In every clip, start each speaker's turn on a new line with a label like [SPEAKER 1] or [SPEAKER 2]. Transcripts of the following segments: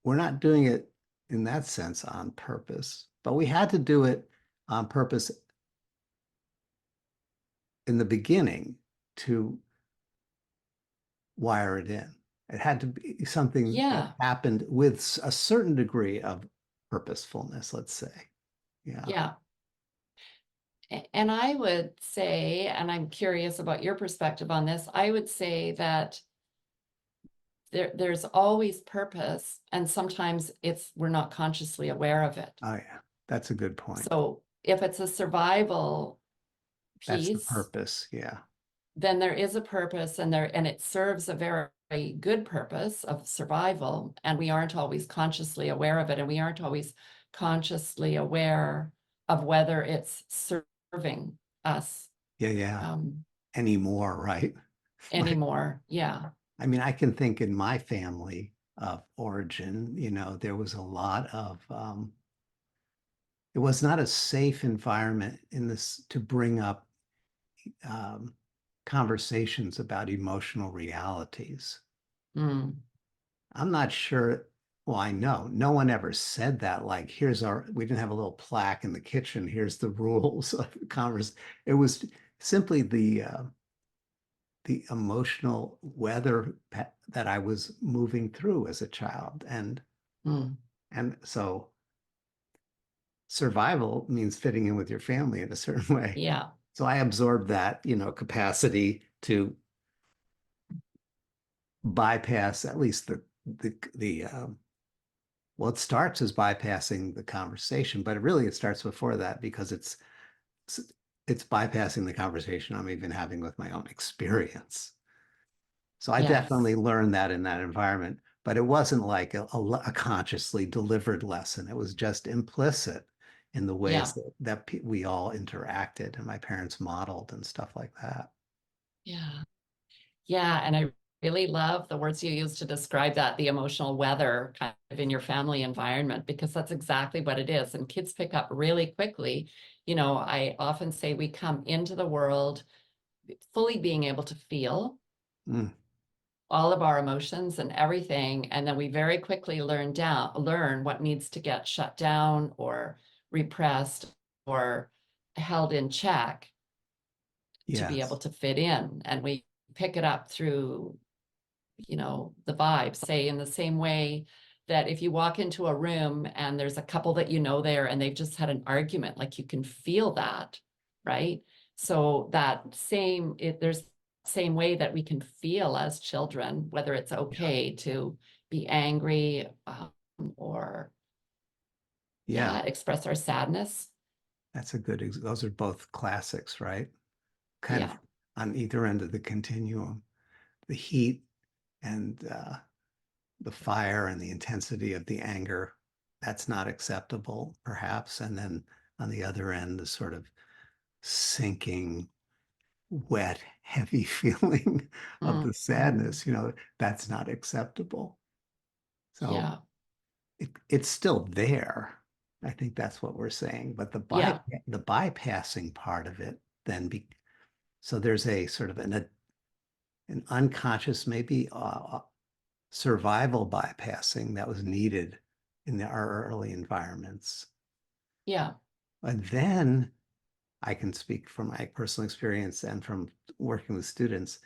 [SPEAKER 1] we're not doing it in that sense on purpose, but we had to do it on purpose in the beginning to wire it in. It had to be something that
[SPEAKER 2] Yeah.
[SPEAKER 1] happened with a certain degree of purposefulness, let's say. Yeah.
[SPEAKER 2] Yeah. And I would say, and I'm curious about your perspective on this, I would say that there's always purpose, and sometimes we're not consciously aware of it.
[SPEAKER 1] Oh, yeah. That's a good point.
[SPEAKER 2] So if it's a survival
[SPEAKER 1] That's the
[SPEAKER 2] piece,
[SPEAKER 1] purpose. Yeah.
[SPEAKER 2] then there is a purpose, and it serves a very good purpose of survival, and we aren't always consciously aware of it, and we aren't always consciously aware of whether it's serving us
[SPEAKER 1] Yeah. Yeah.
[SPEAKER 2] um,
[SPEAKER 1] Anymore, right? Like,
[SPEAKER 2] anymore. Yeah.
[SPEAKER 1] I mean, I can think in my family of origin, there was a lot of, it was not a safe environment in this to bring up um, conversations about emotional realities.
[SPEAKER 2] Mm.
[SPEAKER 1] I'm not sure. Well, I know no one ever said that. Like, we didn't have a little plaque in the kitchen. Here's the rules of converse. It was simply the emotional weather that I was moving through as a child.
[SPEAKER 2] Mm.
[SPEAKER 1] And so survival means fitting in with your family in a certain way.
[SPEAKER 2] Yeah.
[SPEAKER 1] So I absorbed that, capacity to bypass at least the well, it starts as bypassing the conversation, but it starts before that because it's bypassing the conversation I'm even having with my own experience. So I definitely
[SPEAKER 2] Yes.
[SPEAKER 1] learned that in that environment, but it wasn't like a consciously delivered lesson. It was just implicit in the ways
[SPEAKER 2] Yeah.
[SPEAKER 1] that we all interacted and my parents modeled and stuff like that.
[SPEAKER 2] Yeah. Yeah. And I really love the words you use to describe that, the emotional weather kind of in your family environment, because that's exactly what it is. And kids pick up really quickly. I often say we come into the world fully being able to feel
[SPEAKER 1] Mm,
[SPEAKER 2] all of our emotions and everything. And then we very quickly learn what needs to get shut down or repressed or held in check to be able
[SPEAKER 1] yes.
[SPEAKER 2] to fit in. And we pick it up through, the vibes, say in the same way that if you walk into a room and there's a couple that there and they've just had an argument, like you can feel that, right? So there's the same way that we can feel as children, whether it's
[SPEAKER 1] Yeah.
[SPEAKER 2] okay to be angry, or
[SPEAKER 1] Yeah.
[SPEAKER 2] yeah, express our sadness.
[SPEAKER 1] Those are both classics, right? Kind of
[SPEAKER 2] Yeah.
[SPEAKER 1] on either end of the continuum. The heat and the fire and the intensity of the anger, that's not acceptable, perhaps. And then on the other end, the sort of sinking, wet, heavy feeling of
[SPEAKER 2] Mm.
[SPEAKER 1] the sadness, that's not acceptable. So
[SPEAKER 2] Yeah.
[SPEAKER 1] it's still there. I think that's what we're saying. But
[SPEAKER 2] Yeah.
[SPEAKER 1] the bypassing part of it so there's a sort of an unconscious, maybe survival bypassing that was needed in our early environments.
[SPEAKER 2] Yeah.
[SPEAKER 1] And then I can speak from my personal experience and from working with students.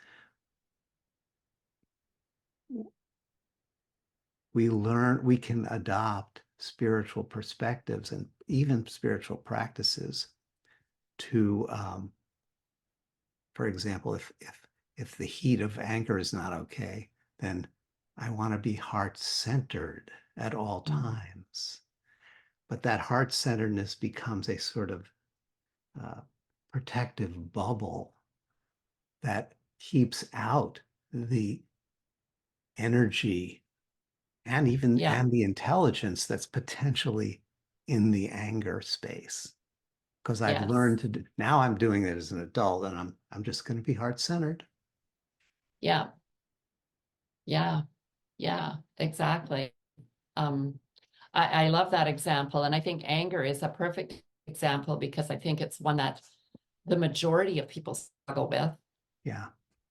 [SPEAKER 1] We can adopt spiritual perspectives and even spiritual practices to, for example, if the heat of anger is not okay, then I want to be heart-centered at all
[SPEAKER 2] Mm.
[SPEAKER 1] times. But that heart-centeredness becomes a sort of uh, protective bubble that keeps out the energy
[SPEAKER 2] Yeah.
[SPEAKER 1] and the intelligence that's potentially in the anger space. Because I've
[SPEAKER 2] Yes.
[SPEAKER 1] learned now I'm doing it as an adult and I'm just going to be heart-centered.
[SPEAKER 2] Yeah. Yeah. Yeah. Exactly. Um, I love that example. And I think anger is a perfect example because I think it's one that the majority of people struggle with.
[SPEAKER 1] Yeah.